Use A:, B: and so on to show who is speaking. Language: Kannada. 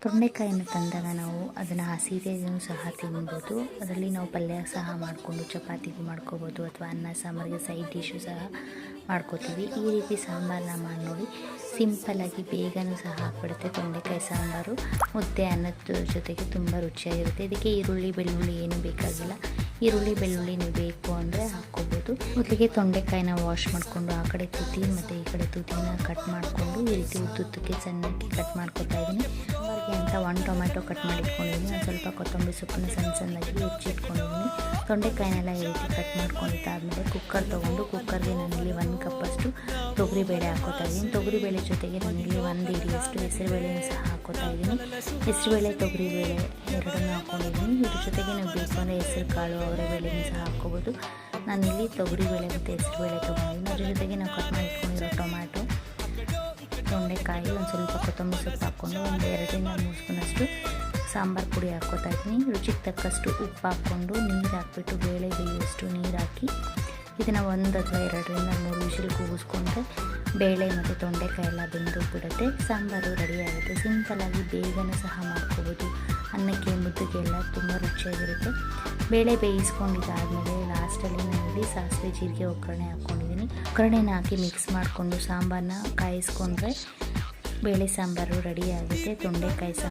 A: ತೊಂಡೆಕಾಯಿನ ತಂದಾಗ ನಾವು ಅದನ್ನು ಹಸಿದೆಯೂ ಸಹ ತಿನ್ಬೋದು. ಅದರಲ್ಲಿ ನಾವು ಪಲ್ಯ ಸಹ ಮಾಡಿಕೊಂಡು ಚಪಾತಿಗೂ ಮಾಡ್ಕೋಬೋದು ಅಥವಾ ಅನ್ನ ಸಾಂಬಾರಿಗೆ ಸೈಡ್ ಡಿಶ್ಶು ಸಹ ಮಾಡ್ಕೋತೀವಿ. ಈ ರೀತಿ ಸಾಂಬಾರನ್ನ ಮಾಡಿ ನೋಡಿ, ಸಿಂಪಲ್ಲಾಗಿ ಬೇಗನೂ ಸಹ ಆಗ್ಬಿಡುತ್ತೆ. ತೊಂಡೆಕಾಯಿ ಸಾಂಬಾರು ಮುದ್ದೆ ಅನ್ನದ ಜೊತೆಗೆ ತುಂಬ ರುಚಿಯಾಗಿರುತ್ತೆ. ಇದಕ್ಕೆ ಈರುಳ್ಳಿ ಬೆಳ್ಳುಳ್ಳಿ ಏನೂ ಬೇಕಾಗಿಲ್ಲ. ಈರುಳ್ಳಿ ಬೆಳ್ಳುಳ್ಳಿ ನೀವು ಬೇಕು ಅಂದರೆ ಹಾಕ್ಕೋಬೋದು. ಮೊದಲಿಗೆ ತೊಂಡೆಕಾಯಿನ ವಾಶ್ ಮಾಡಿಕೊಂಡು ಆ ಕಡೆ ತುದಿ ಮತ್ತು ಈ ಕಡೆ ತುದಿನ ಕಟ್ ಮಾಡಿಕೊಂಡು ಈ ರೀತಿ ಉದ್ದುದ್ದಕ್ಕೆ ಸಣ್ಣಕ್ಕೆ ಕಟ್ ಮಾಡ್ಕೊತಾ ಇದ್ದೀನಿ. ಸಾಂಬಾರಿಗೆ ಅಂತ 1 ಟೊಮ್ಯಾಟೊ ಕಟ್ ಮಾಡಿ ಇಟ್ಕೊಂಡಿದ್ದೀನಿ. ಒಂದು ಸ್ವಲ್ಪ ಕೊತ್ತಂಬರಿ ಸೊಪ್ಪನ್ನ ಸಣ್ಣದಾಗಿ ಹೆಚ್ಚಿಟ್ಕೊಂಡಿದ್ದೀನಿ. ತೊಂಡೆಕಾಯಿನೆಲ್ಲ ಈ ರೀತಿ ಕಟ್ ಮಾಡ್ಕೊಂಡಿದ್ದಾದಮೇಲೆ ಕುಕ್ಕರ್ ತೊಗೊಂಡು ಕುಕ್ಕರ್ಗೆ ನಾನಿಲ್ಲಿ 1 ಕಪ್ಪಷ್ಟು ತೊಗರಿಬೇಳೆ ಹಾಕ್ಕೋತಾ ಇದ್ದೀನಿ. ತೊಗರಿಬೇಳೆ ಜೊತೆಗೆ ನಾನಿಲ್ಲಿ 1 ಹಿಡಿಯಷ್ಟು ಹೆಸರುಬೇಳೆನೂ ಸಹ ಹಾಕ್ಕೋತಾ ಇದ್ದೀನಿ. ಹೆಸರುಬೇಳೆ ತೊಗರಿಬೇಳೆ ಎರಡನ್ನೂ ಹಾಕ್ಕೊಂಡಿದ್ದೀನಿ. ಇದ್ರ ಜೊತೆಗೆ ನೀವು ಬೇಕು ಅಂದರೆ ಹೆಸರು ಕಾಳು ಅವರೆಬೇಳೆನೂ ಸಹ ಹಾಕ್ಕೋಬೋದು. ನಾನಿಲ್ಲಿ ತೊಗರಿಬೇಳೆ ಮತ್ತು ಹೆಸರುಬೇಳೆ ತೊಗೊಂಡಿದ್ದೀನಿ. ಅದ್ರ ಜೊತೆಗೆ ನಾವು ಕಟ್ ಮಾಡಿ ಇಟ್ಕೊಂಡಿರೋ ಟೊಮ್ಯಾಟೊ, ತೊಂಡೆಕಾಯಿ, ಒಂದು ಸ್ವಲ್ಪ ಕೊತ್ತಂಬರಿ ಸೊಪ್ಪು ಹಾಕ್ಕೊಂಡು ಒಂದು 2ರಿಂದ 3 ಸ್ಪೂನಷ್ಟು ಸಾಂಬಾರು ಪುಡಿ ಹಾಕ್ಕೋತಾ ಇದ್ದೀನಿ. ರುಚಿಗೆ ತಕ್ಕಷ್ಟು ಉಪ್ಪು ಹಾಕ್ಕೊಂಡು ನೀರು ಹಾಕ್ಬಿಟ್ಟು ಬೇಳೆ ಬೇಯುವಷ್ಟು ನೀರು ಹಾಕಿ ಇದನ್ನು 1 ಅಥವಾ 2ರಿಂದ 3 ವಿಷಲ್ ಕೂಗಿಸ್ಕೊಂಡ್ರೆ ಬೇಳೆ ಮತ್ತು ತೊಂಡೆಕಾಯಿ ಎಲ್ಲ ಬೆಂದು ಬಿಡುತ್ತೆ. ಸಾಂಬಾರು ರೆಡಿಯಾಗುತ್ತೆ. ಸಿಂಪಲ್ಲಾಗಿ ಬೇಗನೂ ಸಹ ಮಾಡ್ಕೋಬೋದು. ಅನ್ನಕ್ಕೆ ಮುದ್ದೆಗೆಲ್ಲ ತುಂಬ ರುಚಿಯಾಗಿರುತ್ತೆ. ಬೇಳೆ ಬೇಯಿಸ್ಕೊಂಡಿದ್ದಾದಮೇಲೆ ಲಾಸ್ಟಲ್ಲಿ ನಾನಿಲ್ಲಿ ಸಾಸಿವೆ ಜೀರಿಗೆ ಒಗ್ಗರಣೆ ಹಾಕ್ಕೊಂಡಿದ್ದೀನಿ. ಒಗ್ಗರಣೆನ ಹಾಕಿ ಮಿಕ್ಸ್ ಮಾಡಿಕೊಂಡು ಸಾಂಬಾರನ್ನ ಕಾಯಿಸ್ಕೊಂಡ್ರೆ ಬೇಳೆ ಸಾಂಬಾರು ರೆಡಿಯಾಗುತ್ತೆ. ತೊಂಡೆಕಾಯಿ